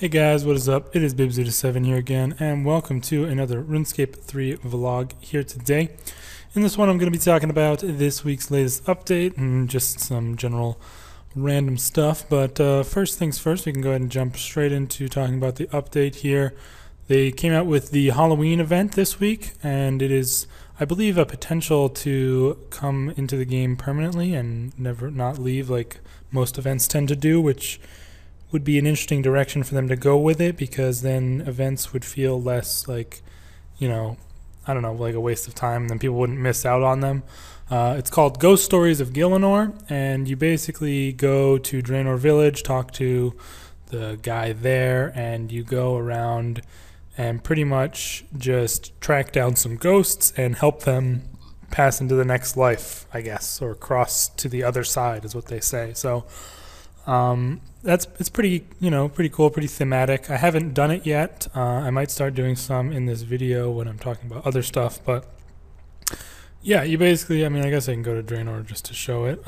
Hey guys, what is up? It is Bibs87 here again, and welcome to another RuneScape 3 vlog here today. In this one, I'm going to be talking about this week's latest update and just some general random stuff. But first things first, we can go ahead and jump straight into talking about the update here. They came out with the Halloween event this week, and it is, I believe, a potential to come into the game permanently and never not leave like most events tend to do, which would be an interesting direction for them to go with it, because then events would feel less like, I don't know, like a waste of time, and then people wouldn't miss out on them. It's called Ghost Stories of Gielinor, and you basically go to Draenor Village, talk to the guy there, and you go around and pretty much just track down some ghosts and help them pass into the next life, I guess, or cross to the other side is what they say. So it's pretty cool, pretty thematic. I haven't done it yet. I might start doing some in this video when I'm talking about other stuff, but yeah, you basically, I guess I can go to Draenor just to show it.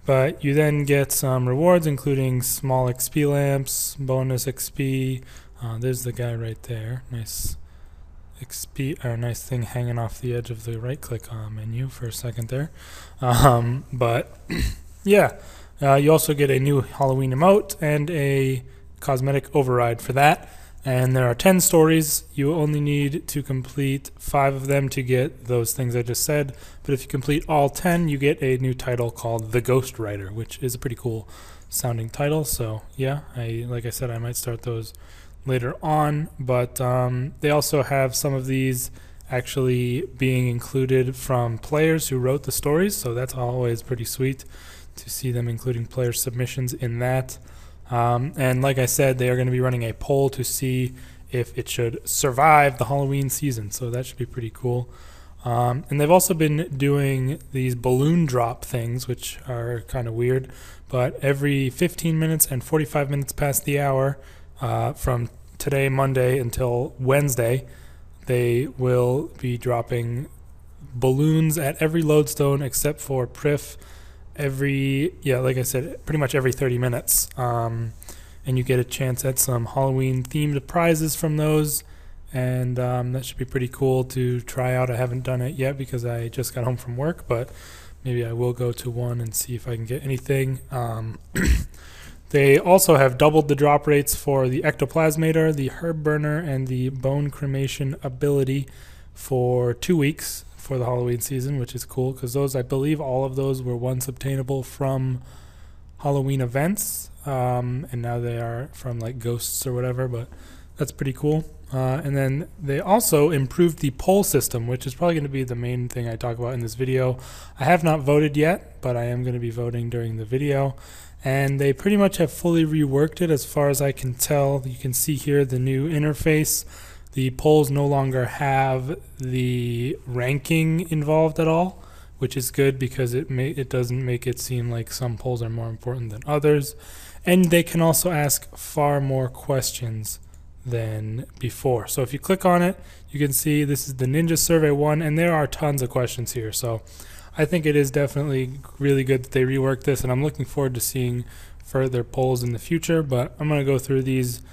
But you then get some rewards, including small XP lamps, bonus XP. There's the guy right there. Nice XP, or nice thing hanging off the edge of the right-click menu for a second there. But yeah. You also get a new Halloween emote and a cosmetic override for that. And there are 10 stories. You only need to complete 5 of them to get those things I just said. But if you complete all 10, you get a new title called The Ghost Writer, which is a pretty cool sounding title. So yeah, like I said, I might start those later on. But they also have some of these actually being included from players who wrote the stories. So that's always pretty sweet to see them including player submissions in that. And like I said, they are going to be running a poll to see if it should survive the Halloween season, so that should be pretty cool. And they've also been doing these balloon drop things, which are kind of weird, but every 15 minutes and 45 minutes past the hour, from today, Monday, until Wednesday, they will be dropping balloons at every lodestone except for Prif, like I said, pretty much every 30 minutes. And you get a chance at some Halloween themed prizes from those, and that should be pretty cool to try out. I haven't done it yet because I just got home from work, but maybe I will go to one and see if I can get anything. They also have doubled the drop rates for the Ectoplasmator, the Herb Burner, and the Bone Cremation ability for 2 weeks for the Halloween season, which is cool because those, I believe all of those were once obtainable from Halloween events, and now they are from like ghosts or whatever, but that's pretty cool. And then they also improved the poll system, which is probably going to be the main thing I talk about in this video. I have not voted yet, but I am going to be voting during the video, and they pretty much have fully reworked it as far as I can tell. You can see here the new interface. The polls no longer have the ranking involved at all, which is good because it doesn't make it seem like some polls are more important than others. And they can also ask far more questions than before. So if you click on it, you can see this is the Ninja Survey 1, and there are tons of questions here. So I think it is definitely really good that they reworked this, and I'm looking forward to seeing further polls in the future. But I'm going to go through these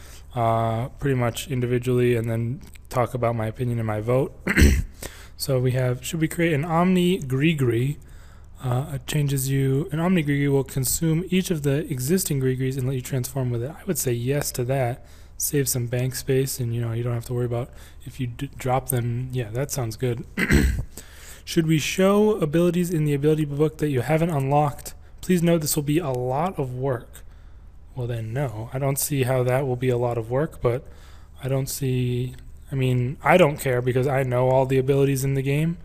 pretty much individually and then talk about my opinion and my vote. So we have, should we create an Omni Grigri? It changes you, an Omni Grigri will consume each of the existing Grigris and let you transform with it. I would say yes to that. Save some bank space, and you don't have to worry about if you drop them. Yeah, that sounds good. Should we show abilities in the ability book that you haven't unlocked? Please note this will be a lot of work. Well then, no. I don't see how that will be a lot of work, but I don't see... I don't care because I know all the abilities in the game.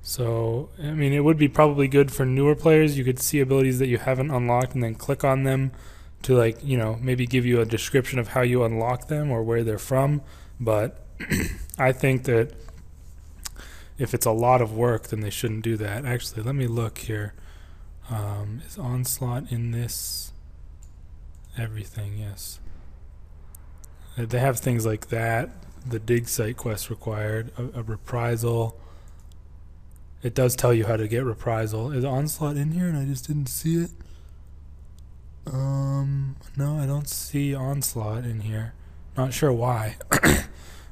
So, it would be probably good for newer players. You could see abilities that you haven't unlocked and then click on them to, maybe give you a description of how you unlock them or where they're from. But I think that if it's a lot of work, then they shouldn't do that. Actually, let me look here. Is Onslaught in this? Everything, yes. They have things like that. The dig site quest required, a reprisal. It does tell you how to get reprisal. Is Onslaught in here and I just didn't see it? No, I don't see Onslaught in here. Not sure why.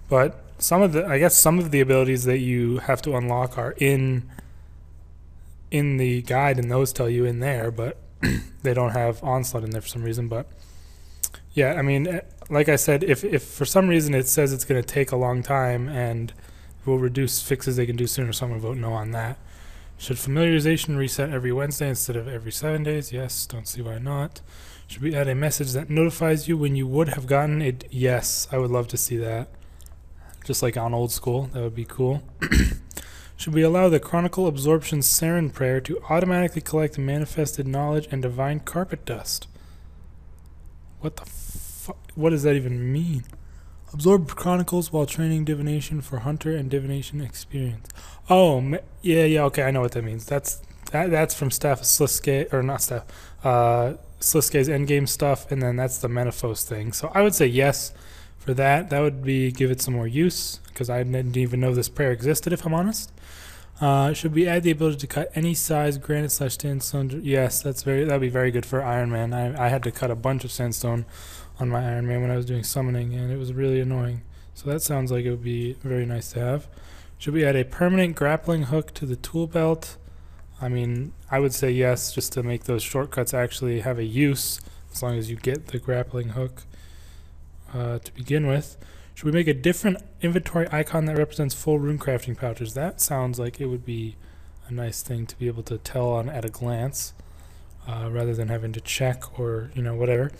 But I guess some of the abilities that you have to unlock are in the guide, and those tell you in there, but they don't have Onslaught in there for some reason. But yeah, I mean, like I said, if for some reason it says it's going to take a long time and will reduce fixes they can do sooner, so I'm going to vote no on that. Should familiarization reset every Wednesday instead of every 7 days? Yes, don't see why not. Should we add a message that notifies you when you would have gotten it? Yes, I would love to see that. Just like on old school, that would be cool. Should we allow the Chronicle Absorption Saren prayer to automatically collect manifested knowledge and divine carpet dust? What the fuck? What does that even mean? Absorb chronicles while training divination for hunter and divination experience. Oh, yeah, okay, I know what that means. That's from Staff Sliske, or not Staff, Sliske's endgame stuff, and then that's the Menaphos thing. So I would say yes for that. That would be give it some more use, because I didn't even know this prayer existed, if I'm honest. Should we add the ability to cut any size granite / sandstone? Yes, that'd be very good for Iron Man. I had to cut a bunch of sandstone on my Iron Man when I was doing summoning, and it was really annoying. So that sounds like it would be very nice to have. Should we add a permanent grappling hook to the tool belt? I mean, I would say yes, just to make those shortcuts actually have a use, as long as you get the grappling hook to begin with. Should we make a different inventory icon that represents full rune crafting pouches? That sounds like it would be a nice thing to be able to tell on at a glance, rather than having to check or whatever.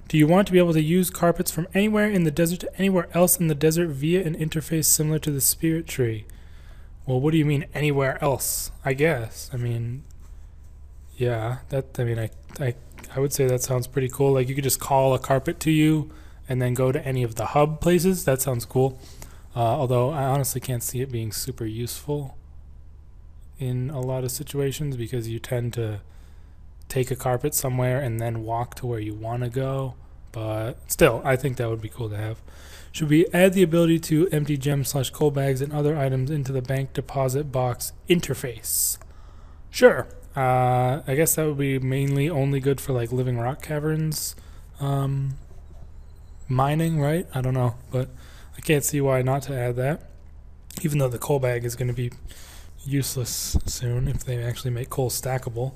Do you want to be able to use carpets from anywhere in the desert to anywhere else in the desert via an interface similar to the spirit tree? Well, what do you mean anywhere else? I guess. I mean, yeah, I would say that sounds pretty cool. Like you could just call a carpet to you and then go to any of the hub places. That sounds cool. Although I honestly can't see it being super useful in a lot of situations, because you tend to take a carpet somewhere and then walk to where you want to go. But still, I think that would be cool to have. Should we add the ability to empty gems / coal bags and other items into the bank deposit box interface? Sure. I guess that would be mainly only good for like living rock caverns mining, right? I don't know, but I can't see why not to add that, even though the coal bag is going to be useless soon if they actually make coal stackable.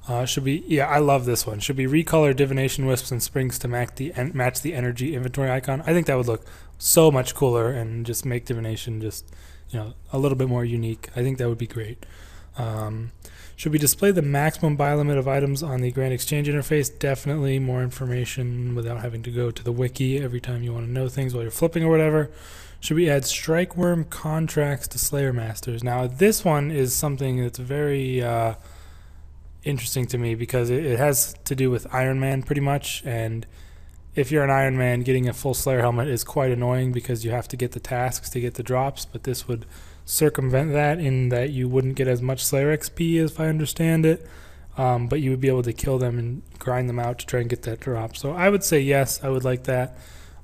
Yeah, I love this one. Should we recolor divination wisps and springs to match the energy inventory icon? I think that would look so much cooler and just make divination just a little bit more unique. I think that would be great. Should we display the maximum buy limit of items on the Grand Exchange interface? Definitely more information without having to go to the wiki every time you want to know things while you're flipping or whatever. Should we add strike worm contracts to Slayer Masters? Now this one is something that's very interesting to me, because it has to do with Iron Man pretty much, and if you're an Iron Man, getting a full Slayer helmet is quite annoying because you have to get the tasks to get the drops, but this would circumvent that in that you wouldn't get as much Slayer XP, as I understand it, but you would be able to kill them and grind them out to try and get that drop. So I would say yes, I would like that.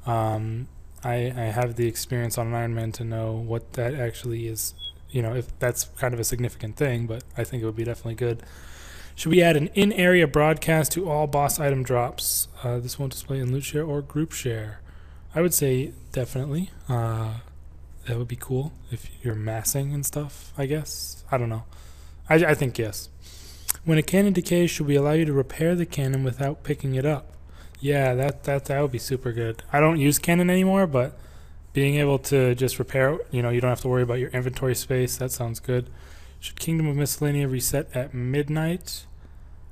I have the experience on an Iron Man to know what that actually is, if that's kind of a significant thing, but I think it would be definitely good. Should we add an in-area broadcast to all boss item drops? This won't display in loot share or group share. I would say definitely. That would be cool if you're massing and stuff, I guess. I don't know. I think yes. When a cannon decays, should we allow you to repair the cannon without picking it up? Yeah, that would be super good. I don't use cannon anymore, but being able to just repair it, you don't have to worry about your inventory space. That sounds good. Should Kingdom of Miscellanea reset at midnight?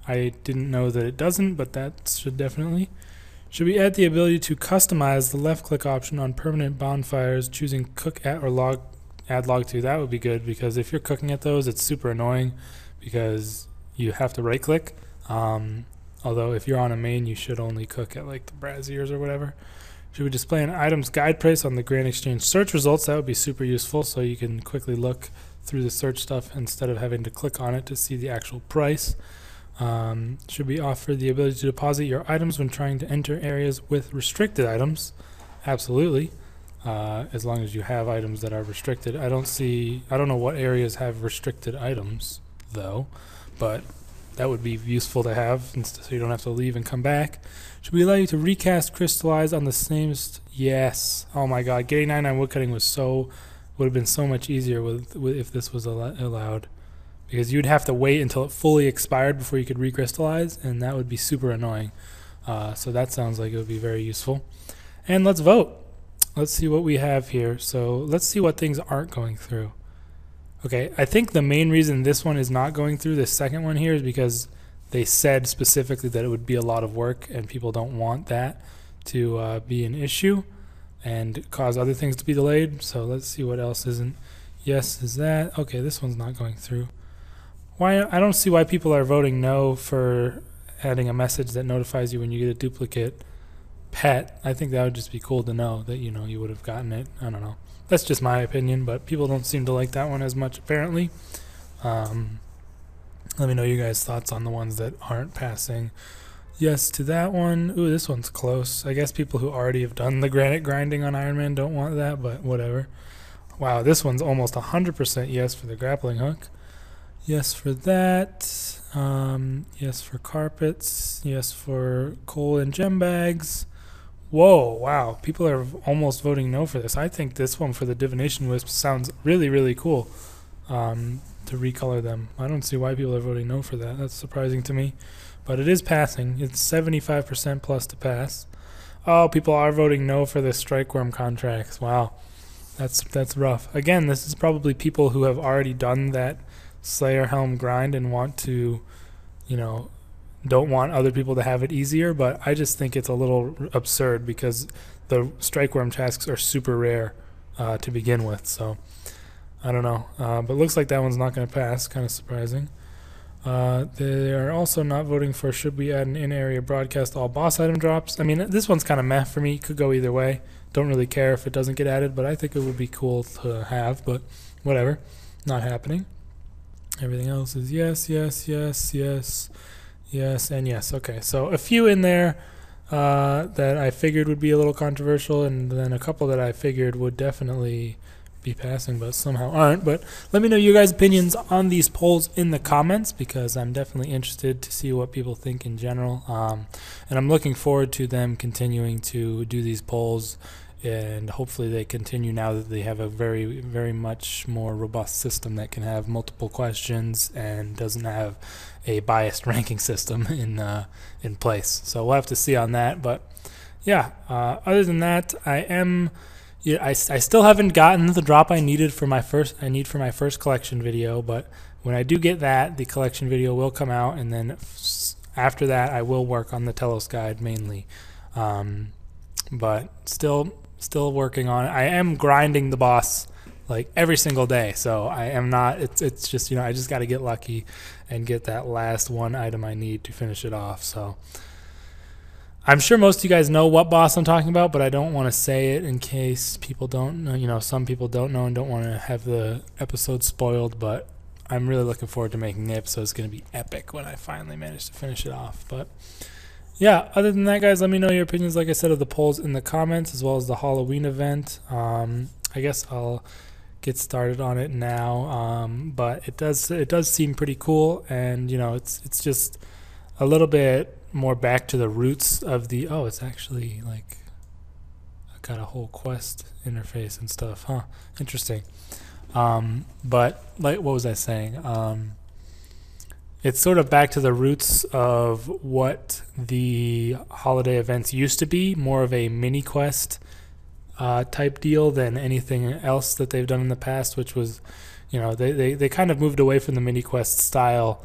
I didn't know that it doesn't, but that should definitely. Should we add the ability to customize the left click option on permanent bonfires, choosing cook at or add log to? That would be good, because if you're cooking at those, it's super annoying because you have to right click. Although if you're on a main, you should only cook at like the braziers or whatever. Should we display an item's guide price on the Grand Exchange search results? That would be super useful, so you can quickly look through the search stuff instead of having to click on it to see the actual price. Should we offer the ability to deposit your items when trying to enter areas with restricted items? Absolutely. As long as you have items that are restricted. I don't know what areas have restricted items though, but that would be useful to have, so you don't have to leave and come back. Should we allow you to recast crystallize on the same? Yes. Oh my God, getting 99 woodcutting would have been so much easier with if this was allowed, because you'd have to wait until it fully expired before you could recrystallize, and that would be super annoying. So that sounds like it would be very useful. And let's vote. Let's see what we have here. So let's see what things aren't going through. Okay, I think the main reason this one is not going through, this second one here, is because they said specifically that it would be a lot of work, and people don't want that to be an issue and cause other things to be delayed. So let's see what else isn't. Yes is that. Okay, this one's not going through. Why? I don't see why people are voting no for adding a message that notifies you when you get a duplicate pet. I think that would just be cool to know that, you know, you would have gotten it. I don't know. That's just my opinion, but people don't seem to like that one as much, apparently. Let me know you guys' thoughts on the ones that aren't passing. Yes to that one. Ooh, this one's close. I guess people who already have done the granite grinding on Iron Man don't want that, but whatever. Wow, this one's almost 100% yes for the grappling hook. Yes for that. Yes for carpets. Yes for coal and gem bags. Whoa, wow. People are almost voting no for this. I think this one for the divination wisps sounds really, really cool to recolor them. I don't see why people are voting no for that. That's surprising to me. But it is passing. It's 75% plus to pass. Oh, people are voting no for the strikeworm contracts. Wow. That's rough. Again, this is probably people who have already done that Slayer Helm grind and want to, you know, don't want other people to have it easier, but I just think it's a little absurd because the strikeworm tasks are super rare to begin with, so I don't know. But looks like that one's not going to pass. Kind of surprising. They are also not voting for should we add an in-area broadcast all boss item drops. I mean, this one's kind of meh for me. Could go either way. Don't really care if it doesn't get added, but I think it would be cool to have, but whatever. Not happening. Everything else is yes, yes, yes, yes, yes, and yes. Okay, so a few in there that I figured would be a little controversial, and then a couple that I figured would definitely be passing, but somehow aren't. But let me know your guys' opinions on these polls in the comments, because I'm definitely interested to see what people think in general. And I'm looking forward to them continuing to do these polls, and hopefully they continue now that they have a very, very much more robust system that can have multiple questions and doesn't have a biased ranking system in place. So we'll have to see on that. But yeah, other than that, I still haven't gotten the drop I needed for my first collection video, but when I do get that, the collection video will come out, and then after that I will work on the Telos guide mainly. But still working on it. I am grinding the boss like every single day, so I am not, it's just, you know, I just got to get lucky and get that last one item I need to finish it off. So I'm sure most of you guys know what boss I'm talking about, but I don't want to say it in case people don't know. You know, some people don't know and don't want to have the episode spoiled, but I'm really looking forward to making the episode. It's going to be epic when I finally manage to finish it off. But yeah, other than that, guys, let me know your opinions, like I said, of the polls in the comments, as well as the Halloween event. I guess I'll get started on it now, but it does seem pretty cool, and you know, it's just a little bit more back to the roots of the, oh, it's actually like I've got a whole quest interface and stuff, huh? Interesting. But like, what was I saying? It's sort of back to the roots of what the holiday events used to be, more of a mini quest type deal than anything else that they've done in the past, which was, you know, they kind of moved away from the mini quest style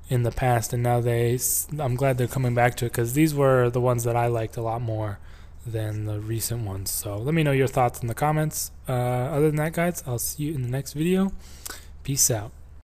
in the past, and now I'm glad they're coming back to it, because these were the ones that I liked a lot more than the recent ones. So let me know your thoughts in the comments. Other than that, guys, I'll see you in the next video. Peace out.